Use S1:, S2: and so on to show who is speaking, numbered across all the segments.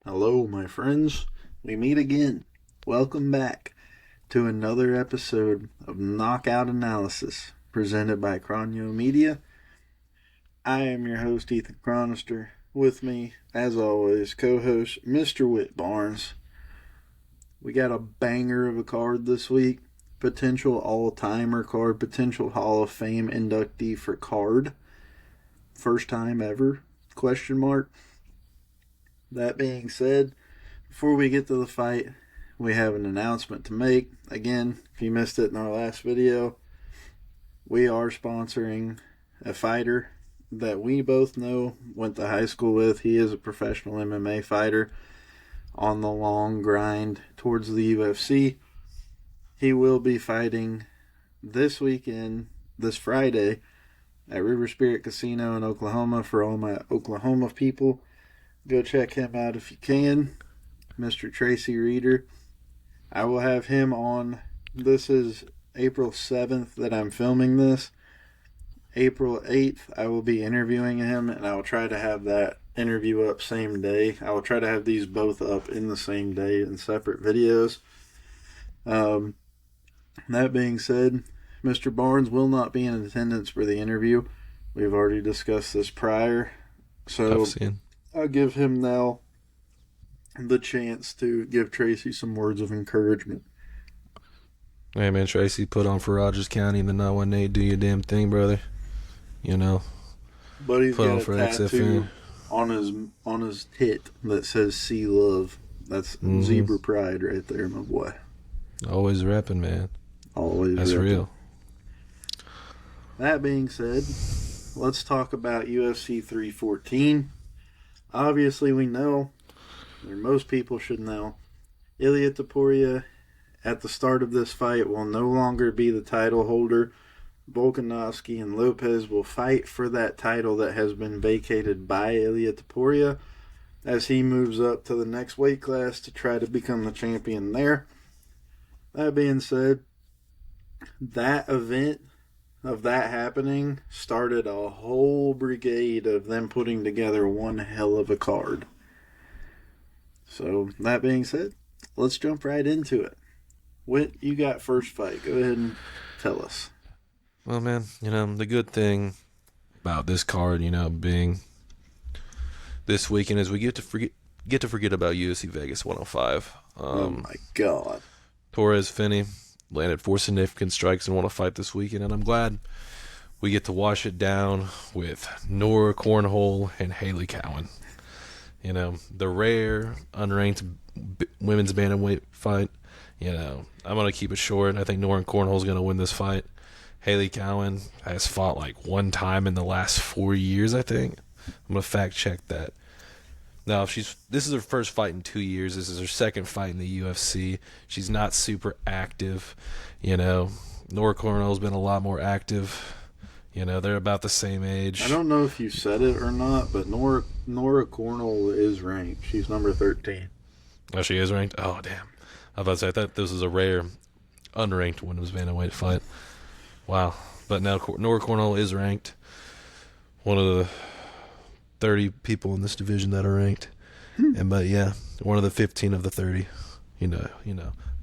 S1: Hello, my friends. We meet again. Welcome back to another episode of Knockout Analysis presented by Cronio Media. I am your host, Ethan Chronister. With me, as always, co-host Mr. Whit Barnes. We got a banger of a card this week. Potential all-timer card, potential Hall of Fame inductee for card. First time ever, question mark. That being said, before we get to the fight, we have an announcement to make. Again, if you missed it in our last video, we are sponsoring a fighter that we both know, went to high school with. He is a professional MMA fighter on the long grind towards the UFC. He will be fighting this weekend, this Friday, at River Spirit Casino in Oklahoma. For all my Oklahoma people, go check him out if you can. Mr. Tracy Reeder. I will have him on. This is April 7th that I'm filming this. April 8th, I will be interviewing him, and I will try to have that interview up same day. I will try to have these both up in the same day in separate videos. That being said, Mr. Barnes will not be in attendance for the interview. We've already discussed this prior. So I'll give him now the chance to give Tracy some words of encouragement.
S2: Hey man, Tracy, put on for Rogers County in the 918. Do your damn thing, brother. You know.
S1: But he's
S2: put
S1: got
S2: on
S1: a
S2: for
S1: tattoo
S2: XFN.
S1: on his tit that says "See Love." That's zebra pride right there, my boy.
S2: Always repping, man.
S1: Always.
S2: That's
S1: repping.
S2: real.
S1: That being said, let's talk about UFC 314. Obviously, we know, or most people should know, Ilia Topuria at the start of this fight will no longer be the title holder. Volkanovski and Lopez will fight for that title that has been vacated by Ilia Topuria as he moves up to the next weight class to try to become the champion there. That being said, that event of that happening started a whole brigade of them putting together one hell of a card. So, that being said, let's jump right into it. Whit, you got first fight. Go ahead and tell us.
S2: Well, man, the good thing about this card, being this weekend is we get to forget about UFC Vegas 105.
S1: Oh my God.
S2: Torres Finney landed 4 significant strikes and won a fight this weekend, and I'm glad we get to wash it down with Nora Cornhole and Haley Cowan. The rare, unranked women's bantamweight fight. I'm going to keep it short. I think Nora Cornhole is going to win this fight. Haley Cowan has fought like one time in the last 4 years, I think. I'm going to fact check that. Now, this is her first fight in 2 years. This is her second fight in the UFC. She's not super active. Nora Cornhole's been a lot more active. They're about the same age.
S1: I don't know if you said it or not, but Nora Cornhole is ranked. She's number 13.
S2: Oh, she is ranked? Oh, damn. I thought this was a rare, unranked women's bantamweight fight. Wow. But now Nora Cornhole is ranked. One of the 30 people in this division that are ranked. But yeah, one of the 15 of the 30.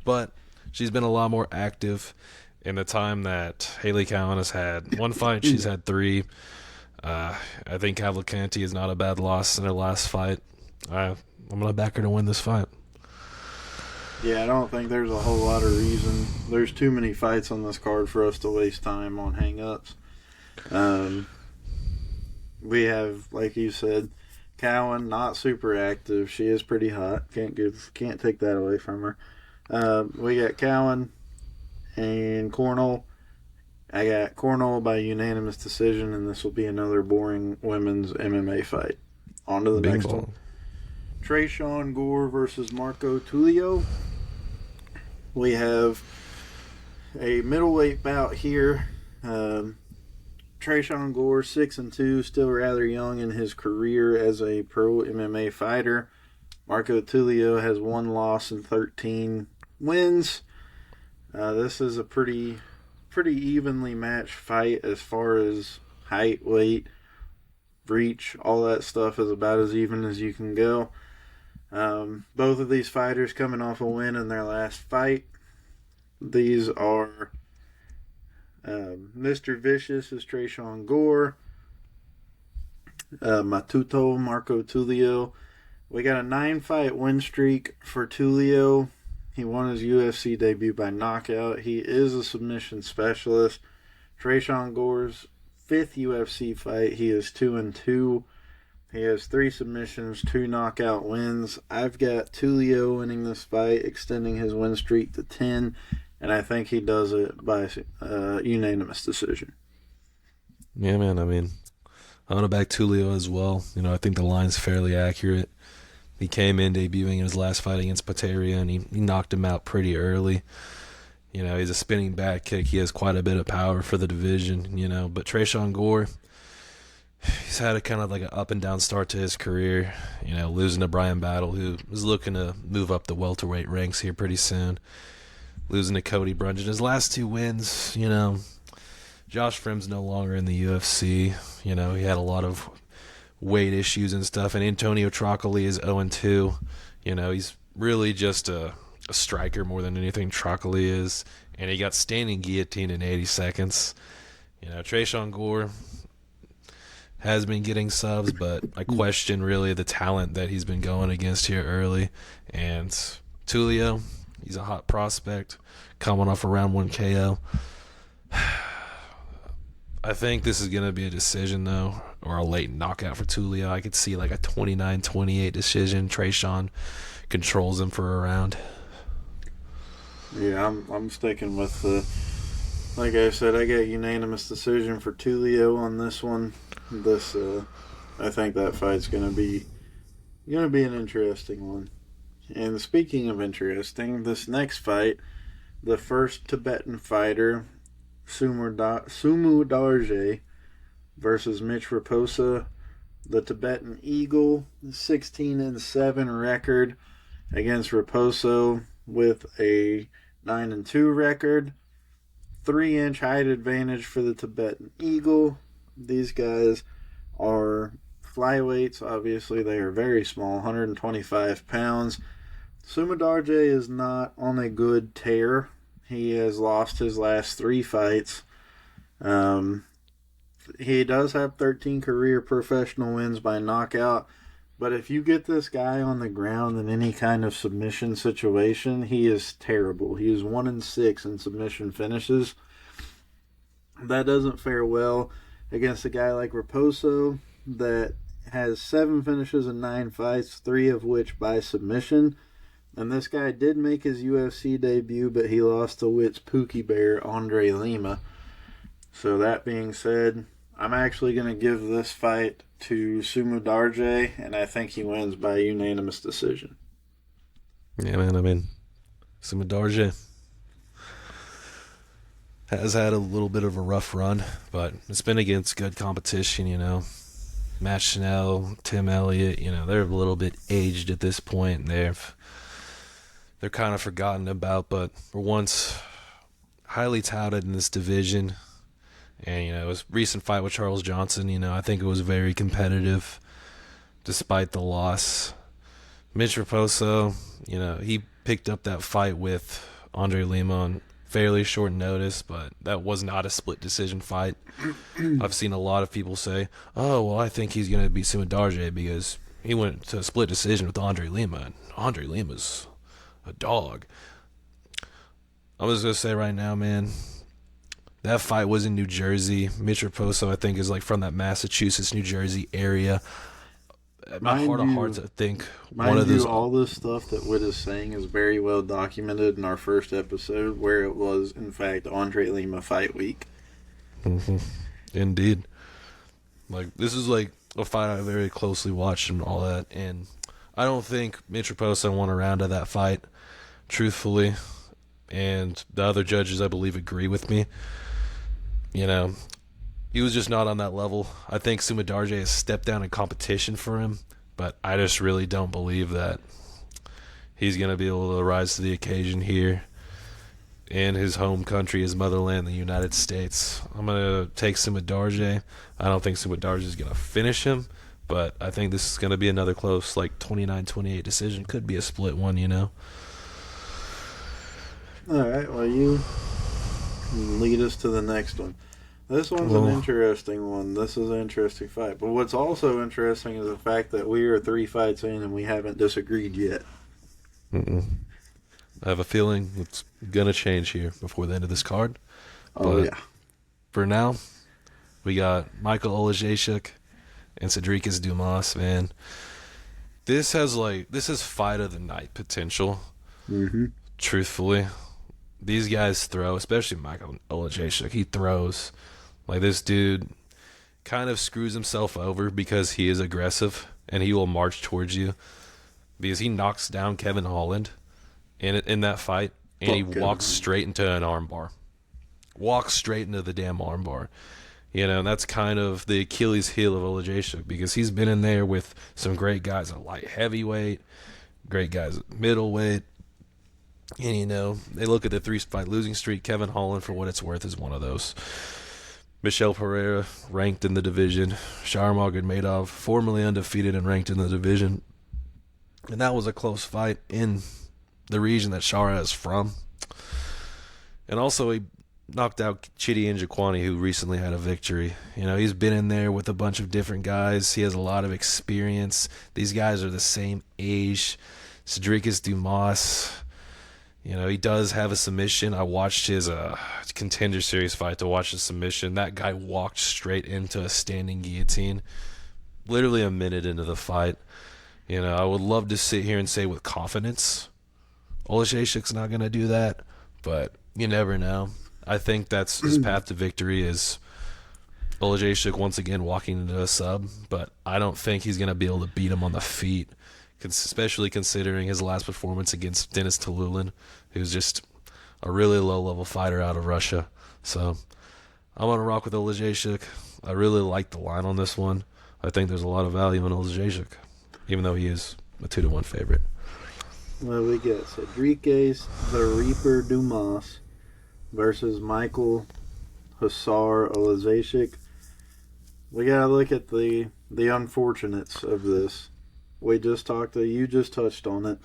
S2: But she's been a lot more active in the time that Haley Cowan has had one fight. She's had 3. I think Cavalcanti is not a bad loss in her last fight. I'm going to back her to win this fight.
S1: Yeah, I don't think there's a whole lot of reason. There's too many fights on this card for us to waste time on hang-ups. We have, like you said, Cowan, not super active. She is pretty hot. Can't take that away from her. We got Cowan and Cornhole. I got Cornhole by unanimous decision, and this will be another boring women's MMA fight. On to the next one. Tresean Gore versus Marco Tulio. We have a middleweight bout here. Tresean Gore, 6-2, still rather young in his career as a pro MMA fighter. Marco Tulio has 1 loss and 13 wins. This is a pretty evenly matched fight as far as height, weight, reach, all that stuff is about as even as you can go. Both of these fighters coming off a win in their last fight. These are Mr. Vicious is Tresean Gore, Matuto Marco Tulio. We got a 9-fight win streak for Tulio. He won his UFC debut by knockout. He is a submission specialist. Tresean Gore's 5th UFC fight. He is 2-2. He has 3 submissions, 2 knockout wins. I've got Tulio winning this fight, extending his win streak to 10, and I think he does it by unanimous decision.
S2: Yeah, man. I mean, I'm going to back Tulio as well. I think the line's fairly accurate. He came in debuting in his last fight against Pateria, and he knocked him out pretty early. He's a spinning back kick. He has quite a bit of power for the division, But Tresean Gore, he's had a kind of like an up and down start to his career, losing to Brian Battle, who was looking to move up the welterweight ranks here pretty soon. Losing to Cody Brunson. His last 2 wins, Josh Frim's no longer in the UFC. He had a lot of weight issues and stuff. And Antonio Trocoli is 0-2. He's really just a striker more than anything. Trocoli is. And he got standing guillotine in 80 seconds. Tresean Gore has been getting subs, but I question really the talent that he's been going against here early. And Tulio, he's a hot prospect coming off a round 1 KO. I think this is going to be a decision, though, or a late knockout for Tulio. I could see like a 29-28 decision. Tresean controls him for a round.
S1: Yeah, I'm sticking with the. Like I said, I got unanimous decision for Tulio on this one. I think that fight's gonna be an interesting one. And speaking of interesting, this next fight, the first Tibetan fighter, Sumu Darje versus Mitch Raposa, the Tibetan Eagle, 16-7 record against Raposo with a 9-2 record. 3-inch height advantage for the Tibetan Eagle. These guys are flyweights. Obviously, they are very small, 125 pounds. Sumadarje is not on a good tear. He has lost his last 3 fights. He does have 13 career professional wins by knockout. But if you get this guy on the ground in any kind of submission situation, he is terrible. He is 1-6 in submission finishes. That doesn't fare well against a guy like Raposo that has 7 finishes in 9 fights, 3 of which by submission. And this guy did make his UFC debut, but he lost to Whit's Pookie Bear, Andre Lima. So that being said, I'm actually going to give this fight to Sumu Darje, and I think he wins by unanimous decision.
S2: Yeah, man. I mean, Sumu Darje has had a little bit of a rough run, but it's been against good competition, Matt Chanel, Tim Elliott, they're a little bit aged at this point, and they're kind of forgotten about, but were once highly touted in this division. And, it was a recent fight with Charles Johnson. I think it was very competitive despite the loss. Mitch Raposo, he picked up that fight with Andre Lima on fairly short notice, but that was not a split decision fight. I've seen a lot of people say, oh, well, I think he's going to beat Sumu Darje because he went to a split decision with Andre Lima, and Andre Lima's a dog. I'm just going to say right now, man, that fight was in New Jersey. Mitch Raposo, I think, is like from that Massachusetts, New Jersey area. My heart of hearts, I think one of those.
S1: All this stuff that Whit is saying is very well documented in our first episode, where it was, in fact, Andre Lima fight week.
S2: Mm-hmm. Indeed. Like, this is like a fight I very closely watched and all that, and I don't think Mitch Raposo won a round of that fight, truthfully. And the other judges, I believe, agree with me. He was just not on that level. I think Sumu Darje has stepped down in competition for him, but I just really don't believe that he's going to be able to rise to the occasion here in his home country, his motherland, the United States. I'm going to take Sumu Darje. I don't think Sumu Darje is going to finish him, But I think this is going to be another close, like 29-28 decision. Could be a split one, you know.
S1: All right, well, you lead us to the next one. This one's an
S2: Well,
S1: interesting one. This is an interesting fight. But what's also interesting is the fact that we are 3 fights in and we haven't disagreed yet.
S2: mm-mm. I have a feeling it's going to change here before the end of this card.
S1: Oh,
S2: But
S1: yeah.
S2: for now, we got Michael Olajayshuk and Cedricus Dumas, man. This has fight of the night potential.
S1: Mm-hmm.
S2: Truthfully, these guys throw, especially Michael Olajayshuk. He throws like this dude kind of screws himself over because he is aggressive and he will march towards you because he knocks down Kevin Holland in that fight and he walks straight into an armbar. Walks straight into the damn armbar. You know, and that's kind of the Achilles heel of Olajayshuk because he's been in there with some great guys at light heavyweight, great guys at middleweight. And, you know, they look at the 3-fight losing streak. Kevin Holland, for what it's worth, is one of those. Michel Pereira, ranked in the division. Shaur Magomedov, formerly undefeated and ranked in the division. And that was a close fight in the region that Shaur is from. And also, he knocked out Chidi Njokwani, who recently had a victory. You know, he's been in there with a bunch of different guys. He has a lot of experience. These guys are the same age. Cedricus Dumas, you know, he does have a submission. I watched his Contender Series fight to watch the submission. That guy walked straight into a standing guillotine, literally a minute into the fight. You know, I would love to sit here and say with confidence, Olajayshuk's not going to do that, but you never know. I think that's his path to victory is Olajayshuk once again walking into a sub, but I don't think he's going to be able to beat him on the feet, especially considering his last performance against Denis Tululin, who's just a really low-level fighter out of Russia. So I'm going to rock with Olajayshuk. I really like the line on this one. I think there's a lot of value in Olajayshuk, even though he is a 2-1 favorite.
S1: Well, we got Cedricus the Reaper Dumas versus Michael Hussar Olajayshuk. We gotta look at the unfortunates of this. You just touched on it.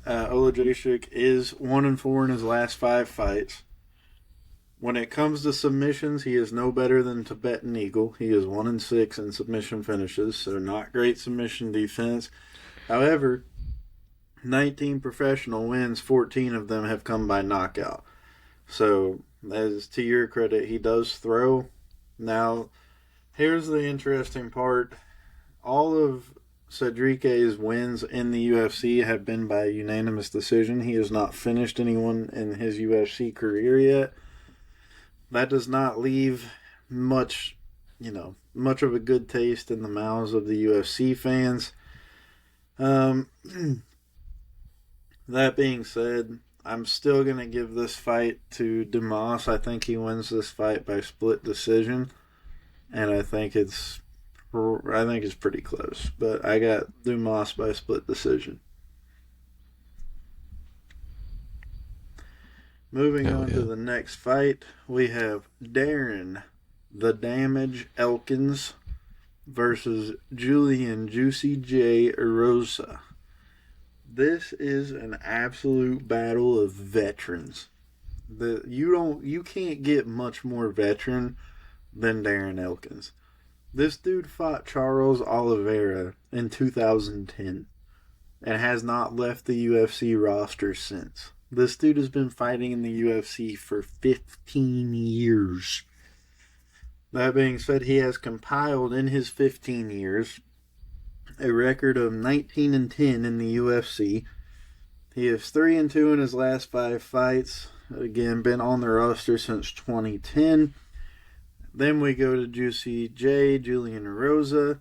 S1: Olajayshuk is 1-4 in his last 5 fights. When it comes to submissions, he is no better than Tibetan Eagle. He is 1-6 in submission finishes, so not great submission defense. However, 19 professional wins, 14 of them have come by knockout. So, as to your credit, he does throw. Now, here's the interesting part. All of Cedricus' wins in the UFC have been by unanimous decision. He has not finished anyone in his UFC career yet. That does not leave much of a good taste in the mouths of the UFC fans. That being said, I'm still going to give this fight to Dumas. I think he wins this fight by split decision, and I think it's pretty close. But I got Dumas by split decision. Moving on to the next fight, we have Darren the Damage Elkins versus Julian Juicy J. Rosa. This is an absolute battle of veterans. You can't get much more veteran than Darren Elkins. This dude fought Charles Oliveira in 2010 and has not left the UFC roster since. This dude has been fighting in the UFC for 15 years. That being said, he has compiled in his 15 years a record of 19-10 in the UFC. He is 3-2 in his last 5 fights. Again, been on the roster since 2010. Then we go to Juicy J, Julian Rosa.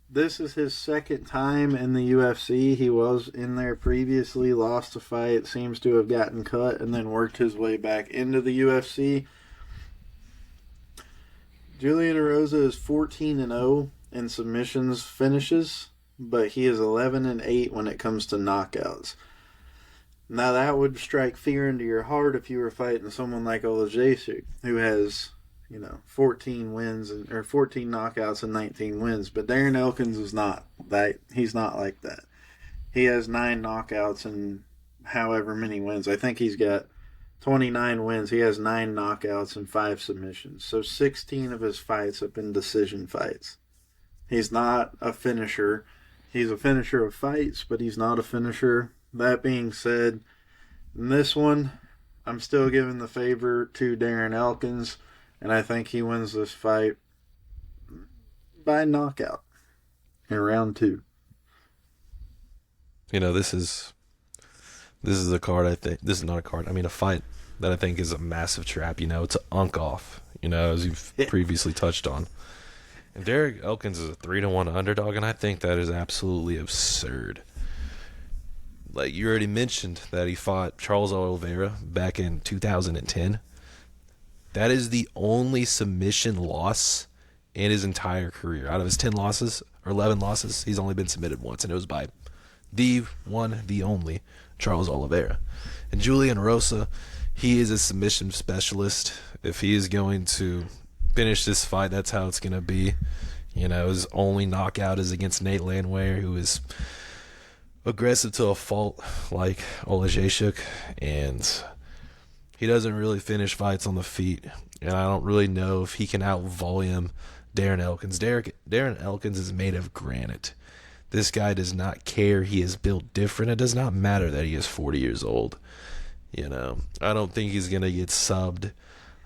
S1: This is his second time in the UFC. He was in there previously, lost a fight, seems to have gotten cut, and then worked his way back into the UFC. Julian Rosa is 14-0 in submissions finishes, but he is 11-8 when it comes to knockouts. Now that would strike fear into your heart if you were fighting someone like Olajayshuk, who has 14 wins or 14 knockouts and 19 wins. But Darren Elkins is not that. He's not like that. He has 9 knockouts and however many wins. I think he's got 29 wins. He has 9 knockouts and 5 submissions. So 16 of his fights have been decision fights. He's not a finisher. He's a finisher of fights, but he's not a finisher. That being said, in this one, I'm still giving the favor to Darren Elkins, and I think he wins this fight by knockout in round 2.
S2: This is a card. I think this is not a card. I mean, a fight that I think is a massive trap. It's an unk off. As you've previously touched on. And Derek Elkins is a 3-1 underdog, and I think that is absolutely absurd. Like you already mentioned that he fought Charles Oliveira back in 2010. That is the only submission loss in his entire career. Out of his 10 losses or 11 losses, he's only been submitted once, and it was by the one, the only Charles Oliveira. And Julian Rosa, he is a submission specialist. If he is going to finish this fight, that's how it's going to be. His only knockout is against Nate Landwehr, who is aggressive to a fault like Olejniczuk, and he doesn't really finish fights on the feet. And I don't really know if he can out-volume Darren Elkins. Darren Elkins is made of granite. This guy does not care. He is built different. It does not matter that he is 40 years old. I don't think he's going to get subbed.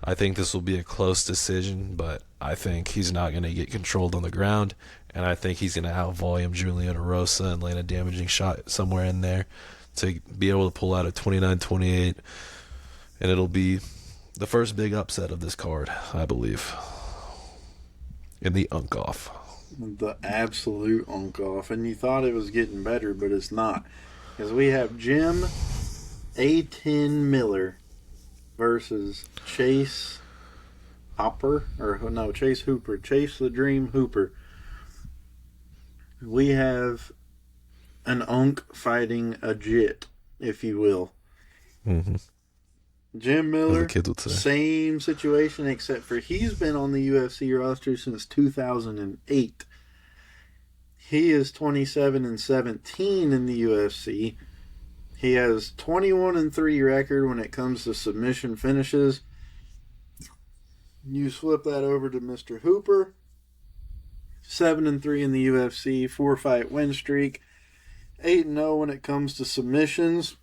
S2: I think this will be a close decision, but I think he's not going to get controlled on the ground, and I think he's going to out-volume Julian Rosa and land a damaging shot somewhere in there to be able to pull out a 29-28, and it'll be the first big upset of this card, I believe, in the unk-off.
S1: The absolute unk-off, and you thought it was getting better, but it's not. Because we have Jim A10 Miller versus Chase Hooper. Chase the Dream Hooper. We have an unk fighting a jit, if you will.
S2: Mm-hmm.
S1: Jim Miller,
S2: kids would say.
S1: Same situation, except for he's been on the UFC roster since 2008. He is 27-17 in the UFC. He has 21-3 record when it comes to submission finishes. You flip that over to Mr. Hooper. 7-3 in the UFC, 4-fight win streak. 8-0 when it comes to submissions.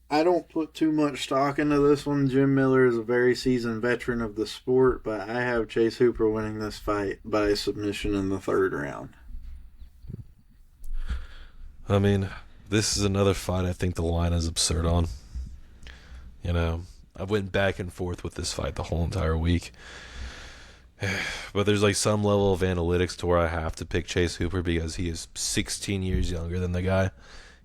S1: I don't put too much stock into this one. Jim Miller is a very seasoned veteran of the sport, but I have Chase Hooper winning this fight by submission in the 3rd round.
S2: I mean, this is another fight I think the line is absurd on. I went back and forth with this fight the whole entire week. But there's some level of analytics to where I have to pick Chase Hooper because he is 16 years younger than the guy.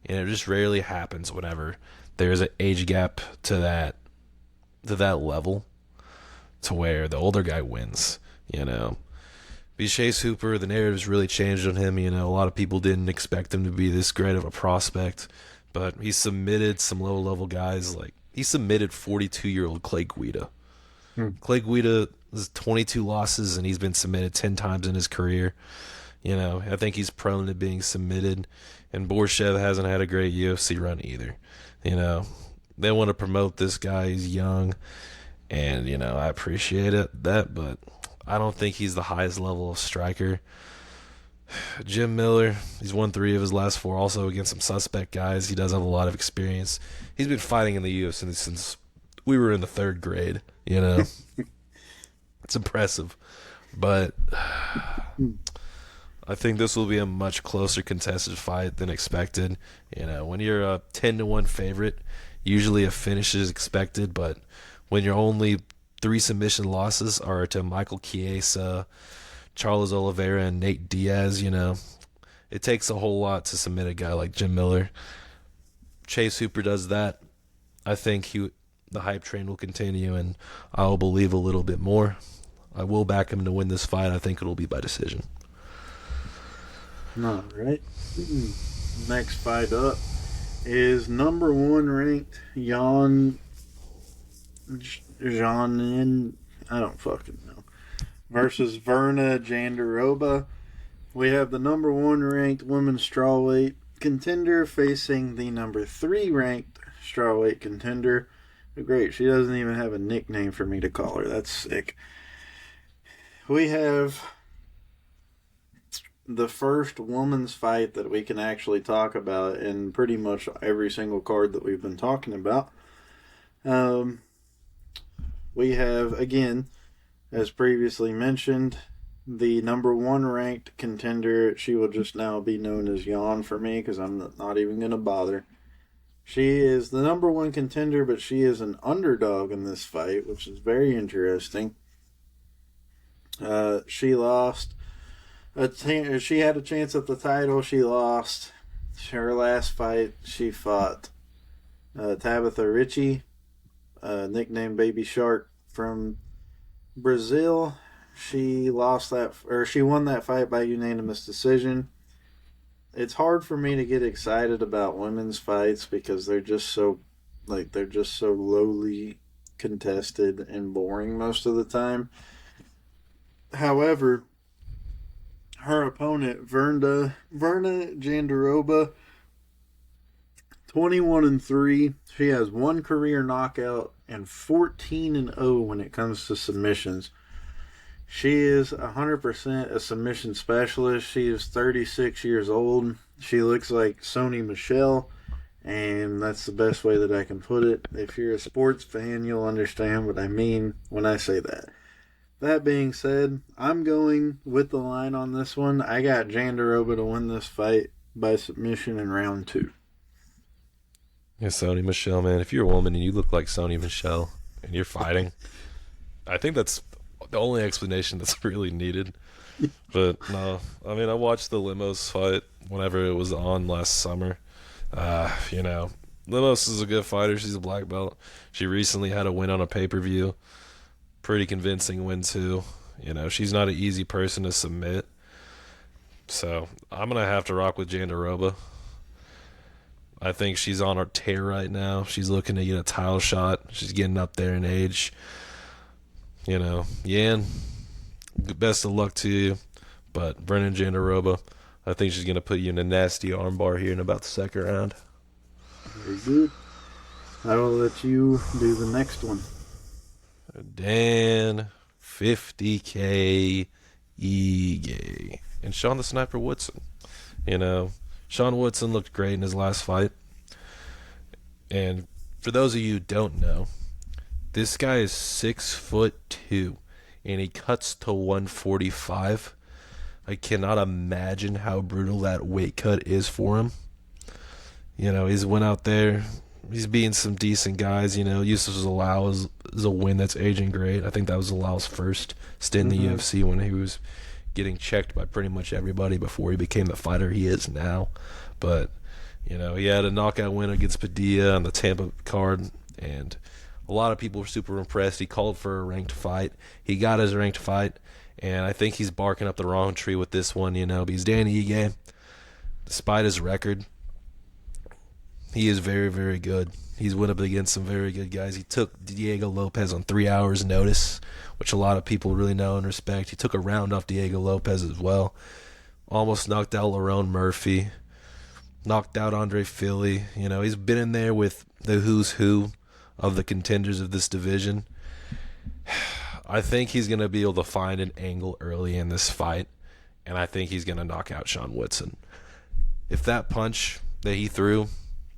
S2: And it just rarely happens whenever there's an age gap to that level to where the older guy wins, Because Chase Hooper, the narrative's really changed on him. A lot of people didn't expect him to be this great of a prospect, but he submitted some low-level guys. He submitted 42-year-old Clay Guida. Clay Guida has 22 losses, and he's been submitted 10 times in his career. I think he's prone to being submitted, and Borshev hasn't had a great UFC run either. They want to promote this guy. He's young, and, I appreciate that, but I don't think he's the highest level of striker. Jim Miller, he's won 3 of his last 4, also against some suspect guys. He does have a lot of experience. He's been fighting in the UFC since we were in the 3rd grade, It's impressive. But I think this will be a much closer contested fight than expected. When you're a 10-1 favorite, usually a finish is expected, but when your only 3 submission losses are to Michael Chiesa, Charles Oliveira, and Nate Diaz, it takes a whole lot to submit a guy like Jim Miller. Chase Hooper does that. I think the hype train will continue, and I'll believe a little bit more. I will back him to win this fight. I think it'll be by decision.
S1: All right. Next fight up is number 1 ranked Jean, I don't fucking know. versus Verna Jandiroba. We have the number 1 ranked women's strawweight contender facing the number 3 ranked strawweight contender. Great, she doesn't even have a nickname for me to call her. That's sick. We have the first women's fight that we can actually talk about in pretty much every single card that we've been talking about. We have, again, as previously mentioned, the number 1 ranked contender. She will just now be known as Yawn for me because I'm not even going to bother. She is the number 1 contender, but she is an underdog in this fight, which is very interesting. She lost. She had a chance at the title. She lost. Her last fight, she fought Tabitha Ricci, nicknamed Baby Shark from Brazil. She won that fight by unanimous decision. It's hard for me to get excited about women's fights because they're just so lowly contested and boring most of the time. However, her opponent, Verna Jandiroba, 21-3. She has 1 career knockout and 14-0 when it comes to submissions. She is 100% a submission specialist. She is 36 years old. She looks like Sony Michelle, and that's the best way that I can put it. If you're a sports fan, you'll understand what I mean when I say that. That being said, I'm going with the line on this one. I got Jandiroba to win this fight by submission in round 2.
S2: Yeah, Sony Michelle, man. If you're a woman and you look like Sony Michelle and you're fighting, I think that's the only explanation that's really needed. But no, I mean, I watched the Limos fight whenever it was on last summer. Limos is a good fighter. She's a black belt. She recently had a win on a pay-per-view. Pretty convincing win, too. She's not an easy person to submit. So I'm going to have to rock with Jandiroba. I think she's on her tear right now. She's looking to get a title shot. She's getting up there in age. Yan, best of luck to you. But Brennan Jandiroba, I think she's going to put you in a nasty armbar here in about the second round.
S1: Very good. I will let you do the next one.
S2: Dan 50K Ige and Sean the Sniper Woodson. Sean Woodson looked great in his last fight. And for those of you who don't know, this guy is 6'2" and he cuts to 145. I cannot imagine how brutal that weight cut is for him. He's went out there. He's beating some decent guys. Yusuf Zalal is a win that's aging great. I think that was Zalal's first stint in the UFC when he was getting checked by pretty much everybody before he became the fighter he is now. But, he had a knockout win against Padilla on the Tampa card, and a lot of people were super impressed. He called for a ranked fight. He got his ranked fight, and I think he's barking up the wrong tree with this one, because Danny Ige, despite his record, he is very, very good. He's went up against some very good guys. He took Diego Lopez on 3 hours' notice, which a lot of people really know and respect. He took a round off Diego Lopez as well. Almost knocked out Lerone Murphy. Knocked out Andre Philly. He's been in there with the who's who of the contenders of this division. I think he's going to be able to find an angle early in this fight, and I think he's going to knock out Sean Woodson. If that punch that he threw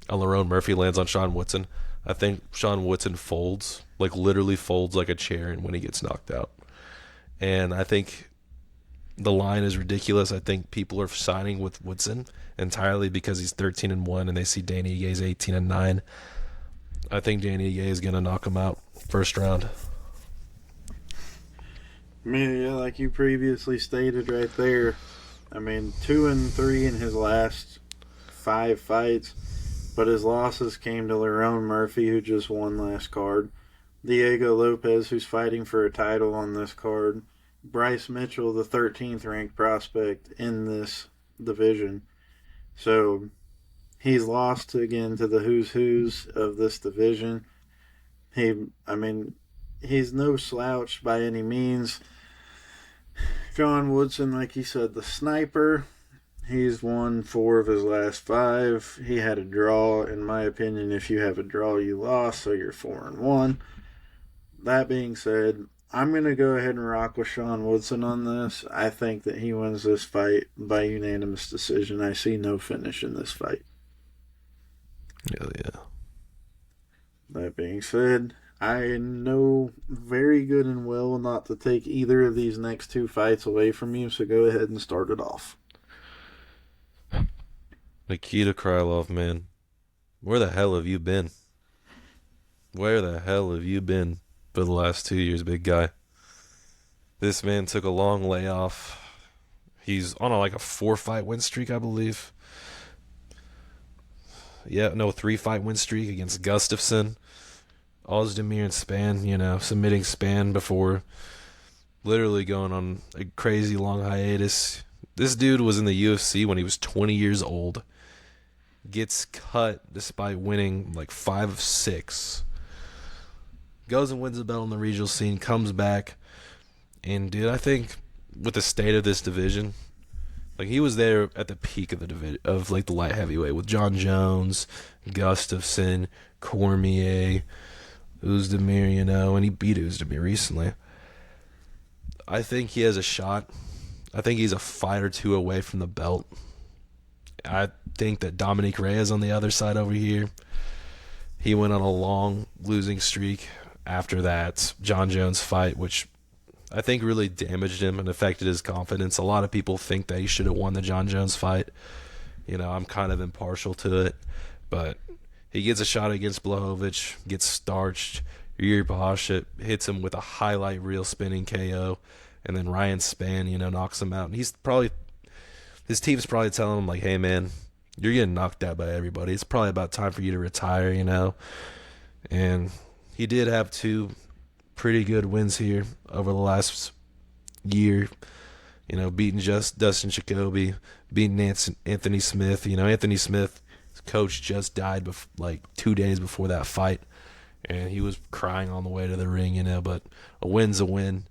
S2: on Lerone Murphy lands on Sean Woodson, I think Sean Woodson folds, literally folds like a chair and when he gets knocked out. And I think the line is ridiculous. I think people are siding with Woodson entirely because he's 13-1 and they see Danny Ige's 18-9. I think Danny Ige is going to knock him out first round.
S1: Like you previously stated right there, 2-3 in his last 5 fights, but his losses came to Lerone Murphy, who just won last card, Diego Lopez, who's fighting for a title on this card, Bryce Mitchell, the 13th ranked prospect in this division. So he's lost again to the who's who's of this division. He's no slouch by any means. John Woodson, like you said, the sniper. He's won 4 of his last 5. He had a draw. In my opinion, if you have a draw, you lost, so you're 4-1. That being said, I'm going to go ahead and rock with Sean Woodson on this. I think that he wins this fight by unanimous decision. I see no finish in this fight.
S2: Hell yeah.
S1: That being said, I know very good and well not to take either of these next 2 fights away from you, so go ahead and start it off.
S2: Nikita Krylov, man. Where the hell have you been? Where the hell have you been for the last 2 years, big guy? This man took a long layoff. He's on a 4-fight win streak, I believe. Yeah, no, 3-fight win streak against Gustafsson. Ozdemir and Spann, submitting Spann before literally going on a crazy long hiatus. This dude was in the UFC when he was 20 years old. Gets cut despite winning 5 of 6. Goes and wins a belt on the regional scene, comes back. And, dude, I think with the state of this division, he was there at the peak of the division, of the light heavyweight with John Jones, Gustafsson, Cormier, Ozdemir, and he beat Ozdemir recently. I think he has a shot. I think he's a fight or 2 away from the belt. I think that Dominic Reyes on the other side over here, he went on a long losing streak after that John Jones fight, which I think really damaged him and affected his confidence. A lot of people think that he should have won the John Jones fight. I'm kind of impartial to it, but he gets a shot against Blachowicz, gets starched. Yuri Prochazka hits him with a highlight reel spinning KO, and then Ryan Spann, knocks him out. And his team's probably telling him, hey, man, you're getting knocked out by everybody. It's probably about time for you to retire, And he did have 2 pretty good wins here over the last year. Beating Dustin Jacoby, beating Anthony Smith. Anthony Smith's coach just died 2 days before that fight, and he was crying on the way to the ring, but a win's a win.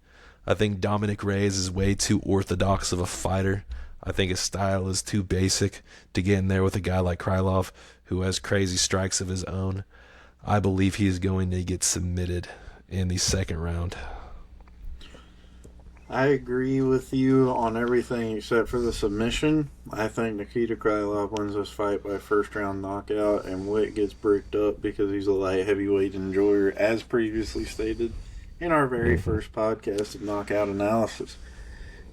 S2: I think Dominic Reyes is way too orthodox of a fighter. I think his style is too basic to get in there with a guy like Krylov, who has crazy strikes of his own. I believe he is going to get submitted in the second round.
S1: I agree with you on everything except for the submission. I think Nikita Krylov wins this fight by first round knockout, and Whit gets bricked up because he's a light heavyweight enjoyer, as previously stated in our very first podcast of Knockout Analysis.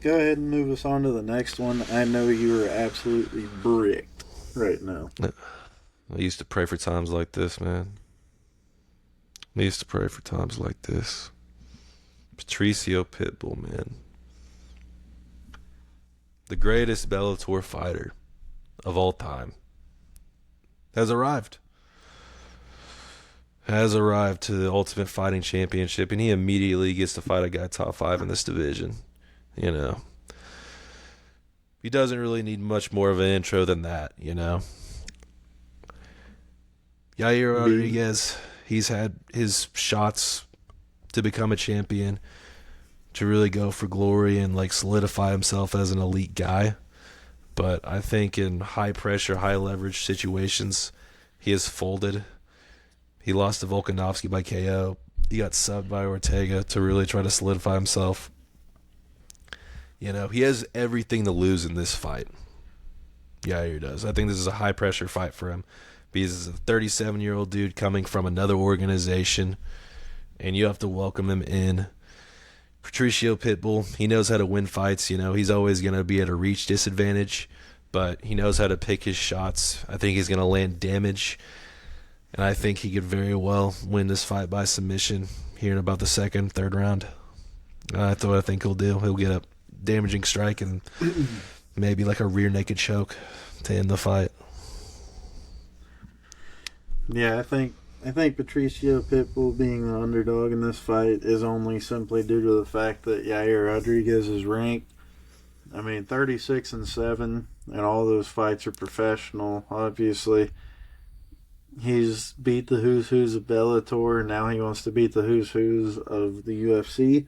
S1: Go ahead and move us on to the next one. I know you are absolutely bricked right now.
S2: I used to pray for times like this, man. I used to pray for times like this. Patricio Pitbull, man. The greatest Bellator fighter of all time has arrived. Has arrived to the Ultimate Fighting Championship, and he immediately gets to fight a guy top 5 in this division. He doesn't really need much more of an intro than that, Yair Rodriguez, he's had his shots to become a champion, to really go for glory and solidify himself as an elite guy. But I think in high pressure, high leverage situations, he has folded. He lost to Volkanovski by KO. He got subbed by Ortega to really try to solidify himself. He has everything to lose in this fight. Yair does. I think this is a high pressure fight for him, because he's a 37-year-old dude coming from another organization, and you have to welcome him in. Patricio Pitbull, he knows how to win fights. He's always going to be at a reach disadvantage, but he knows how to pick his shots. I think he's going to land damage, and I think he could very well win this fight by submission here in about the second, third round. That's what I think he'll do. He'll get a damaging strike and maybe a rear naked choke to end the fight.
S1: Yeah, I think Patricio Pitbull being the underdog in this fight is only simply due to the fact that Yair Rodriguez is ranked. 36-7, and all those fights are professional. Obviously, he's beat the who's who's of Bellator, and now he wants to beat the who's who's of the UFC.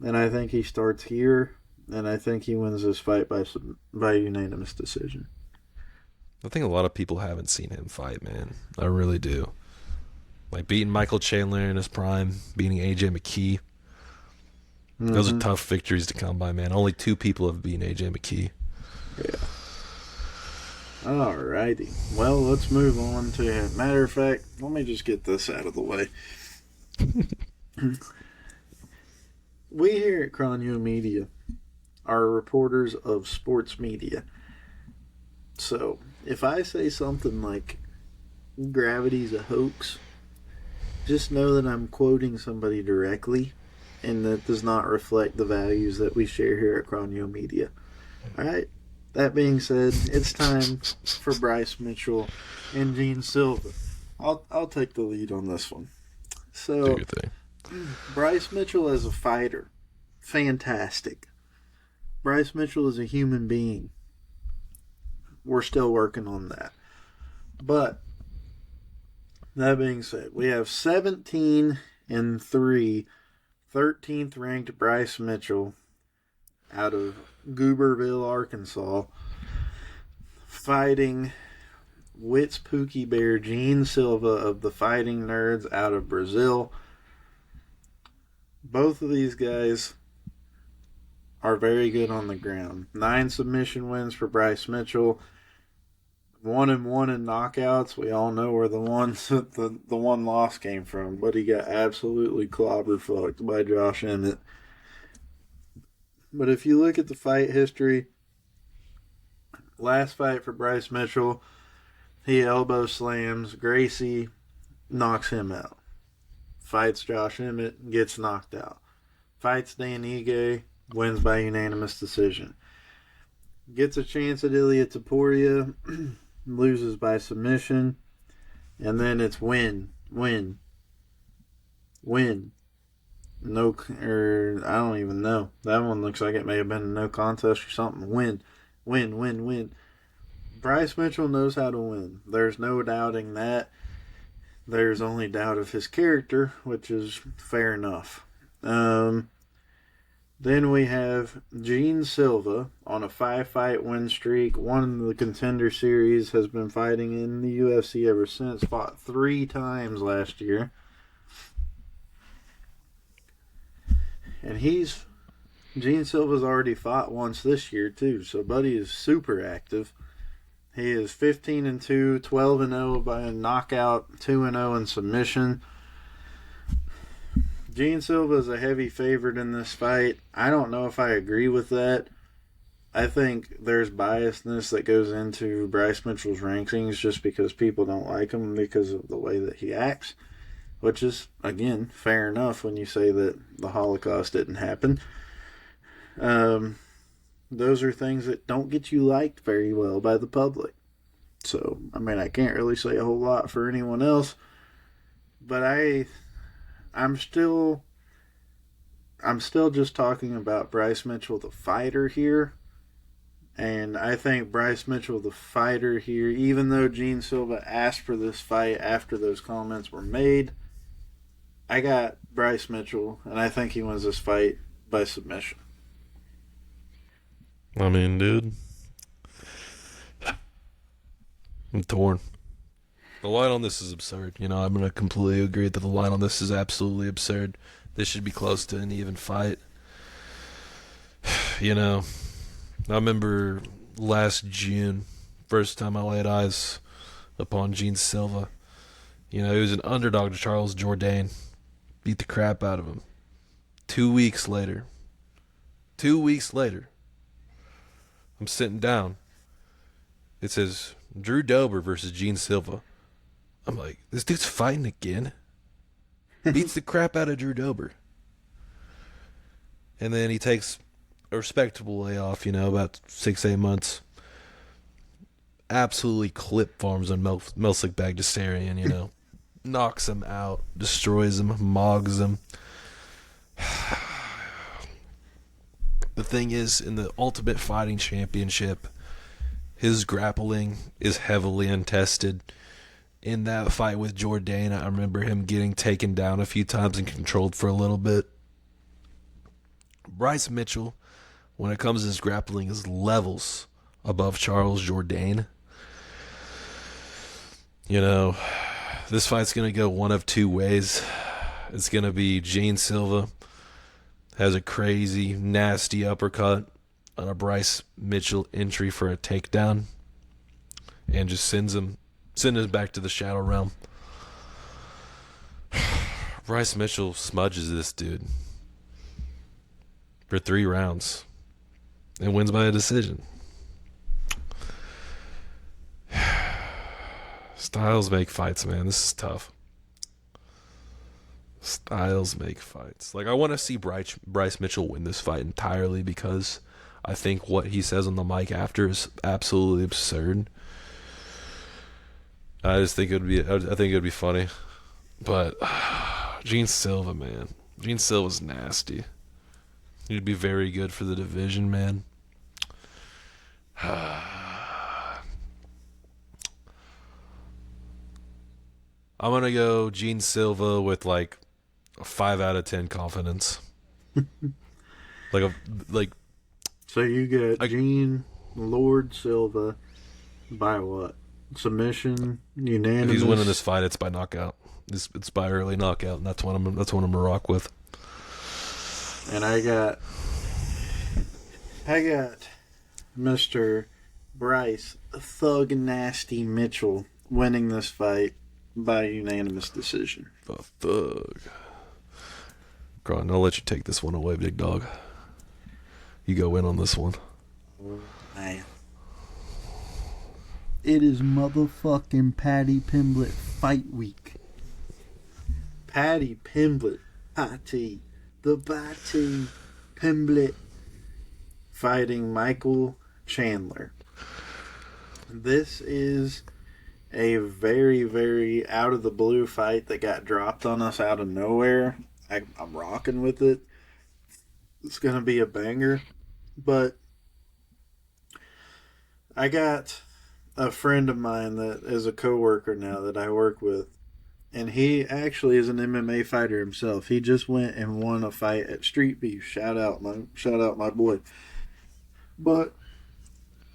S1: And I think he starts here and I think he wins this fight by unanimous decision.
S2: I think a lot of people haven't seen him fight, man. I really do. Like beating Michael Chandler in his prime, beating AJ McKee. Those are tough victories to come by, man. Only 2 people have beaten AJ McKee.
S1: Yeah. Alrighty. Well, let's move on to it. Matter of fact, let me just get this out of the way. We here at Cronio Media are reporters of sports media. So, if I say something like gravity's a hoax, just know that I'm quoting somebody directly, and that does not reflect the values that we share here at Cronio Media. Alright? That being said, it's time for Bryce Mitchell and Gene Silva. I'll take the lead on this one. So, Bryce Mitchell as a fighter, fantastic. Bryce Mitchell is a human being. We're still working on that. But, that being said, we have 17-3, 13th ranked Bryce Mitchell out of Gooberville, Arkansas, fighting Whit's Pookie Bear Gene Silva of the Fighting Nerds out of Brazil. Both of these guys are very good on the ground. 9 submission wins for Bryce Mitchell. 1-1 in knockouts. We all know where the one loss came from, but he got absolutely clobber fucked by Josh Emmett. But if you look at the fight history, last fight for Bryce Mitchell, he elbow slams Gracie, knocks him out. Fights Josh Emmett, gets knocked out. Fights Dan Ige, wins by unanimous decision. Gets a chance at Ilia Topuria, loses by submission, and then it's win. No, or I don't even know. That one looks like it may have been a no contest or something. Win. Bryce Mitchell knows how to win. There's no doubting that. There's only doubt of his character, which is fair enough. Then we have Gene Silva on a 5-fight win streak. Won the Contender Series, has been fighting in the UFC ever since. Fought 3 times last year. And Gene Silva's already fought once this year too, so Buddy is super active. He is 15-2, 12-0 by a knockout, 2-0 in submission. Gene Silva is a heavy favorite in this fight. I don't know if I agree with that. I think there's biasness that goes into Bryce Mitchell's rankings just because people don't like him because of the way that he acts. Which is, again, fair enough when you say that the Holocaust didn't happen. Those are things that don't get you liked very well by the public. So, I mean, I can't really say a whole lot for anyone else. But I'm still just talking about Bryce Mitchell, the fighter here. And I think Bryce Mitchell, the fighter here, even though Gene Silva asked for this fight after those comments were made, I got Bryce Mitchell, and I think he wins this fight by submission.
S2: I mean, dude, I'm torn. The line on this is absurd. I'm going to completely agree that the line on this is absolutely absurd. This should be close to an even fight. I remember last June, first time I laid eyes upon Gene Silva. He was an underdog to Charles Jourdain. Beat the crap out of him. 2 weeks later, I'm sitting down. It says Drew Dober versus Gene Silva. I'm like, this dude's fighting again? Beats the crap out of Drew Dober. And then he takes a respectable layoff, about 6-8 months. Absolutely clip farms on Melsic Bagdasarian, knocks him out, destroys him, mogs him. The thing is, in the Ultimate Fighting Championship, his grappling is heavily untested. In that fight with Jourdain, I remember him getting taken down a few times and controlled for a little bit. Bryce Mitchell when it comes to his grappling is levels above Charles Jourdain. You know, this fight's going to go one of two ways. It's going to be Gene Silva has a crazy, nasty uppercut on a Bryce Mitchell entry for a takedown and just sends him back to the shadow realm. Bryce Mitchell smudges this dude for 3 rounds and wins by a decision. Styles make fights, man. This is tough. Styles make fights. Like, I want to see Bryce Mitchell win this fight entirely because I think what he says on the mic after is absolutely absurd. I just think I think it would be funny. But Gene Silva, man. Gene Silva's nasty. He'd be very good for the division, man. I'm going to go Gene Silva with like a 5 out of 10 confidence.
S1: So you get Gene Lord Silva by what? Submission, unanimous.
S2: If he's winning this fight, it's by knockout. It's by early knockout, and that's what I'm gonna rock with.
S1: And I got Mr. Bryce Thug Nasty Mitchell winning this fight by unanimous decision.
S2: The Thug. Cron, I'll let you take this one away, big dog. You go in on this one.
S1: Man. It is motherfucking Paddy Pimblett fight week. Paddy Pimblett. Patty Pimblett fighting Michael Chandler. This is a very, very out of the blue fight that got dropped on us out of nowhere. I'm rocking with it. It's going to be a banger. But I got a friend of mine that is a coworker now that I work with, and he actually is an MMA fighter himself. He just went and won a fight at Street Beef. Shout out my boy. But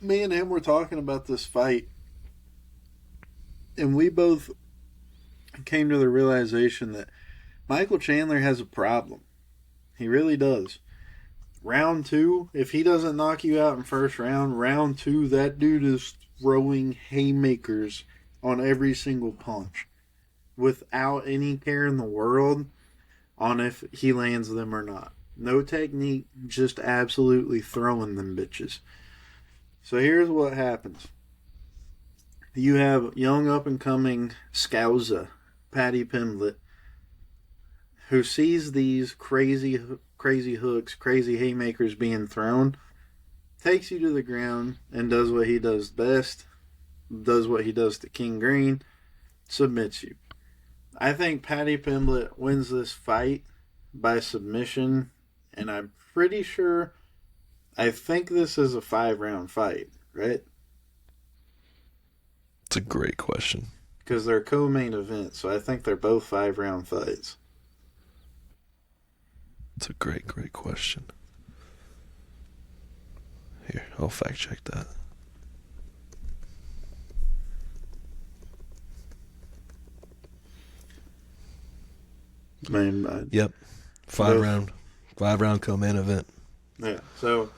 S1: me and him were talking about this fight, and we both came to the realization that Michael Chandler has a problem. He really does. Round 2, if he doesn't knock you out in first round, round 2, that dude is throwing haymakers on every single punch without any care in the world on if he lands them or not. No technique, just absolutely throwing them bitches. So here's what happens. You have young up-and-coming Scouser, Paddy Pimblett, who sees these crazy hooks, crazy haymakers being thrown, takes you to the ground and does what he does best, does what he does to King Green, submits you. I think Paddy Pimblett wins this fight by submission, and I'm pretty sure, I think this is a 5-round fight, right?
S2: It's a great question.
S1: Because they're co-main events, so I think they're both 5-round fights.
S2: It's a great question. Here, I'll fact check that. Yep. 5-round co-main event.
S1: Yeah, so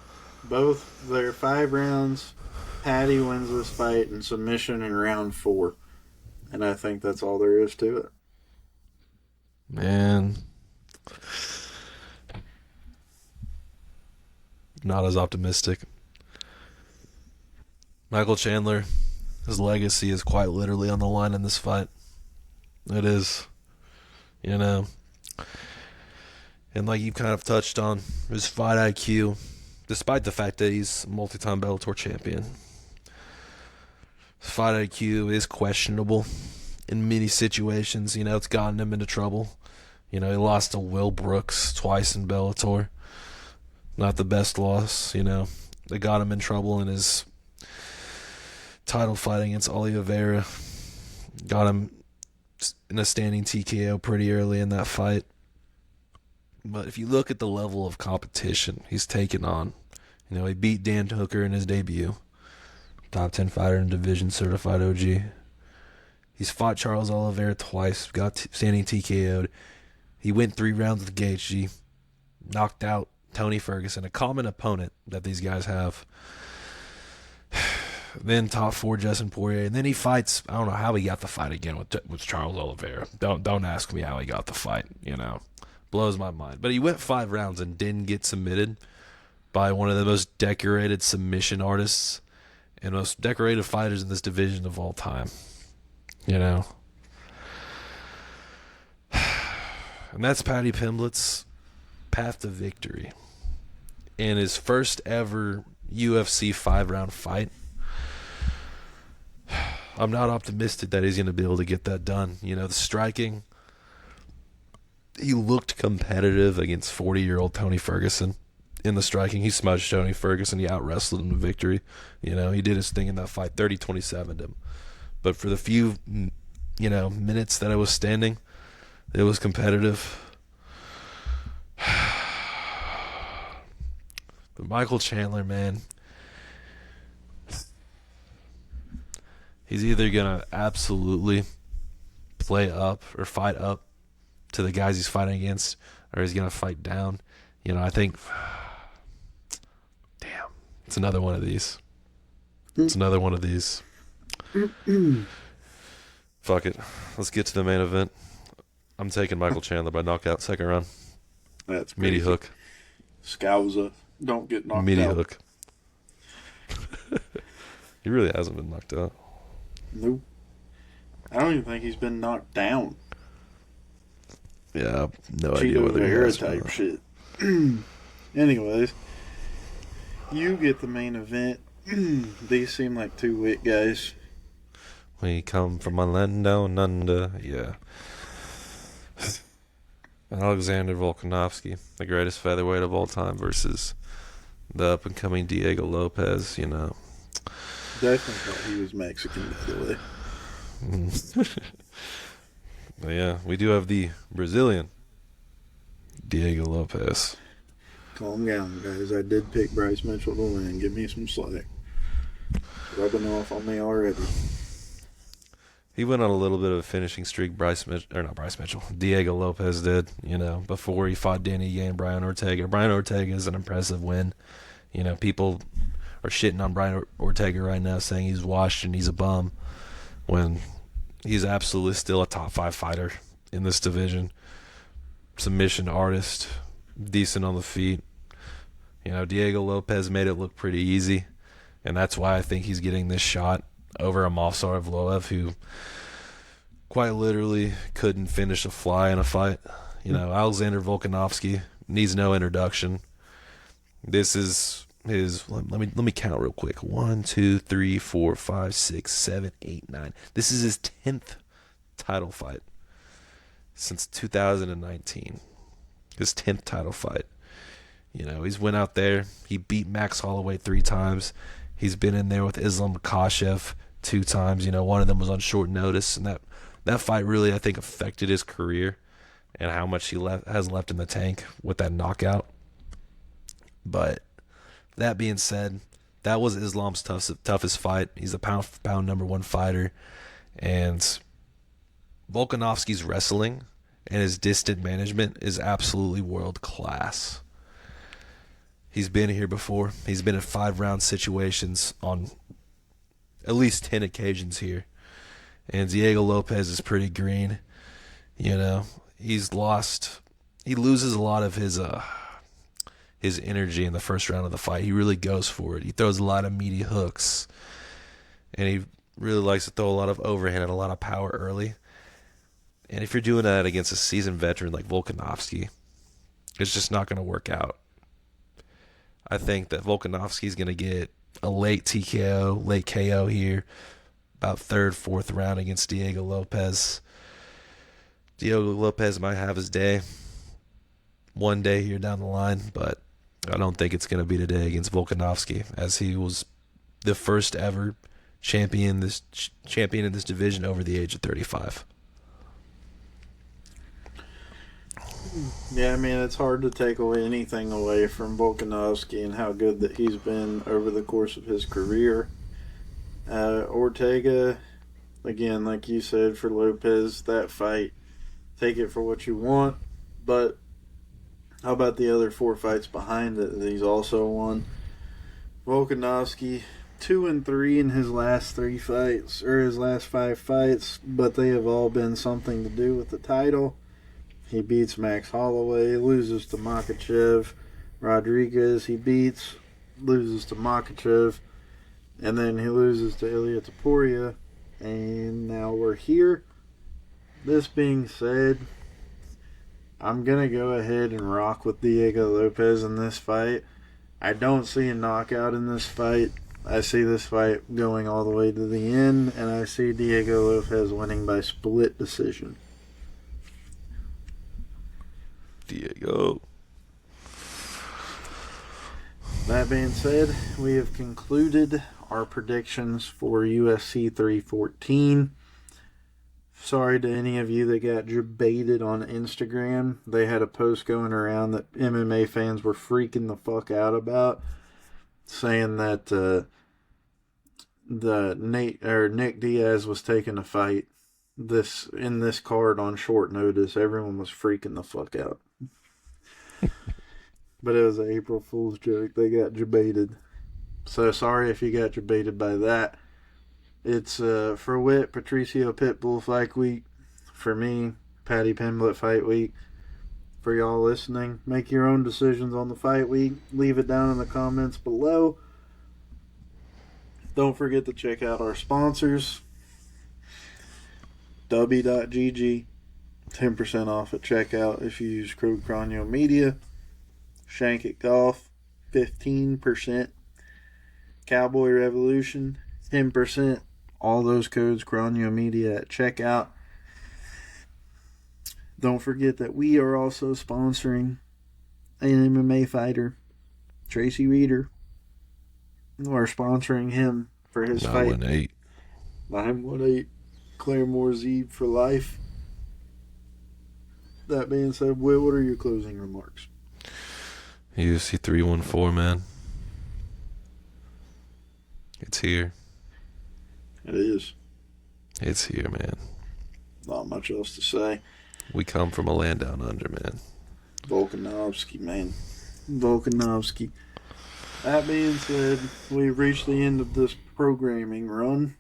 S1: both their 5 rounds. Paddy wins this fight in submission in round 4. And I think that's all there is to it.
S2: Man. Not as optimistic. Michael Chandler, his legacy is quite literally on the line in this fight. It is. You know. And like you kind of touched on, his fight IQ, despite the fact that he's a multi-time Bellator champion, his fight IQ is questionable in many situations. You know, it's gotten him into trouble. You know, he lost to Will Brooks twice in Bellator. Not the best loss, you know. They got him in trouble in his title fight against Oliveira. Got him in a standing TKO pretty early in that fight. But if you look at the level of competition he's taken on You know, he beat Dan Hooker in his debut. Top 10 fighter in division, certified OG. He's fought Charles Oliveira twice, got standing TKO'd. He went 3 rounds with Gaethje, knocked out Tony Ferguson, a common opponent that these guys have. Then top 4 Justin Poirier, and then he fights. I don't know how he got the fight again with Charles Oliveira. Don't ask me how he got the fight. You know, blows my mind. But he went 5 rounds and didn't get submitted by one of the most decorated submission artists and most decorated fighters in this division of all time. You know, and that's Paddy Pimblett's path to victory in his first ever UFC 5-round fight. I'm not optimistic that he's going to be able to get that done. You know, the striking, he looked competitive against 40-year-old Tony Ferguson. In the striking, he smudged Tony Ferguson. He out-wrestled him to victory. You know, he did his thing in that fight, 30-27'd him. But for the few, you know, minutes that I was standing, it was competitive. But Michael Chandler, man, he's either going to absolutely play up or fight up to the guys he's fighting against, or he's going to fight down. You know, I think, damn, it's another one of these. It's another one of these. Fuck it. Let's get to the main event. I'm taking Michael Chandler by knockout, 2nd round.
S1: That's crazy.
S2: Meaty hook.
S1: Scouser. Don't get knocked
S2: Meaty
S1: out.
S2: hook. He really hasn't been knocked out.
S1: Nope. I don't even think he's been knocked down.
S2: Yeah, no idea
S1: Cheeto
S2: whether he
S1: Vera
S2: has
S1: type
S2: or not.
S1: shit. Anyways, you get the main event. These seem like 2 Whit guys.
S2: We come from a land down under, yeah. Alexander Volkanovski, the greatest featherweight of all time, versus the up-and-coming Diego Lopez, you know.
S1: Definitely thought he was Mexican, by the way.
S2: But yeah, we do have the Brazilian Diego Lopez.
S1: Calm down, guys. I did pick Bryce Mitchell to win. Give me some slack. Rubbing off on me already.
S2: He went on a little bit of a finishing streak. Diego Lopez did, you know, before he fought Danny Ye and Brian Ortega. Brian Ortega is an impressive win. You know, people are shitting on Brian Ortega right now, saying he's washed and he's a bum, when he's absolutely still a top 5 fighter in this division. Submission artist, decent on the feet. You know, Diego Lopez made it look pretty easy, and that's why I think he's getting this shot over Amalsar Evloev, who quite literally couldn't finish a fly in a fight. You know, Alexander Volkanovski needs no introduction. This is his, let me count real quick. 1, 2, 3, 4, 5, 6, 7, 8, 9. This is his 10th title fight since 2019. His 10th title fight. You know, he's went out there. He beat Max Holloway 3 times. He's been in there with Islam Makhachev 2 times. You know, one of them was on short notice, and that fight really, I think, affected his career and how much he has left in the tank with that knockout. But that being said, that was Islam's toughest fight. He's a pound-for-pound #1 fighter, and Volkanovski's wrestling and his distant management is absolutely world class. He's been here before. He's been in 5-round situations on at least 10 occasions here. And Diego Lopez is pretty green. You know, he loses a lot of his energy in the first round of the fight. He really goes for it. He throws a lot of meaty hooks. And he really likes to throw a lot of overhand and a lot of power early. And if you're doing that against a seasoned veteran like Volkanovski, it's just not going to work out. I think that Volkanovski's going to get a late TKO, late KO here, about 3rd, 4th round against Diego Lopez. Diego Lopez might have his day one day here down the line, but I don't think it's going to be today against Volkanovski, as he was the first ever champion in this division over the age of 35.
S1: Yeah, I mean, it's hard to take away anything away from Volkanovski and how good that he's been over the course of his career. Ortega, again, like you said, for Lopez, that fight, take it for what you want. But how about the other 4 fights behind it that he's also won? Volkanovski, 2-3 in his last 3 fights, or his last 5 fights, but they have all been something to do with the title. He beats Max Holloway, loses to Makachev. Rodriguez, he beats, loses to Makachev. And then he loses to Ilya Taporia. And now we're here. This being said, I'm going to go ahead and rock with Diego Lopez in this fight. I don't see a knockout in this fight. I see this fight going all the way to the end, and I see Diego Lopez winning by split decision.
S2: Diego.
S1: That being said, we have concluded our predictions for UFC 314. Sorry to any of you that got debated on Instagram. They had a post going around that MMA fans were freaking the fuck out about, saying that the Nick Diaz was taking a fight in this card on short notice. Everyone was freaking the fuck out. But it was an April Fool's joke. They got debated. So sorry if you got debated by that. It's for Whit, Patricio Pitbull fight week. For me, Patty Pimblett fight week. For y'all listening, make your own decisions on the fight week. Leave it down in the comments below. Don't forget to check out our sponsors. W.GG. 10% off at checkout if you use code Cronyo Media. Shank It Golf. 15%. Cowboy Revolution. 10%. All those codes, Cronyo Media at checkout. Don't forget that we are also sponsoring an MMA fighter, Tracy Reeder. We're sponsoring him for his
S2: 918.
S1: fight. 918. Claremore Eve for life. That being said, Will, what are your closing remarks?
S2: UFC 314, man. It's here.
S1: It is.
S2: It's here, man.
S1: Not much else to say.
S2: We come from a land down under, man.
S1: Volkanovski, man. Volkanovski. That being said, we've reached the end of this programming run.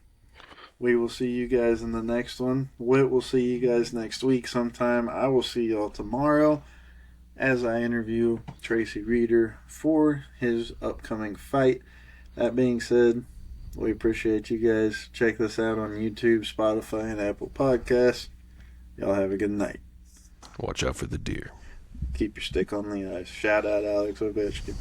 S1: We will see you guys in the next one. Whit will see you guys next week sometime. I will see y'all tomorrow as I interview Tracy Reeder for his upcoming fight. That being said, we appreciate you guys. Check this out on YouTube, Spotify, and Apple Podcasts. Y'all have a good night.
S2: Watch out for the deer.
S1: Keep your stick on the ice. Shout out Alex Ovechkin.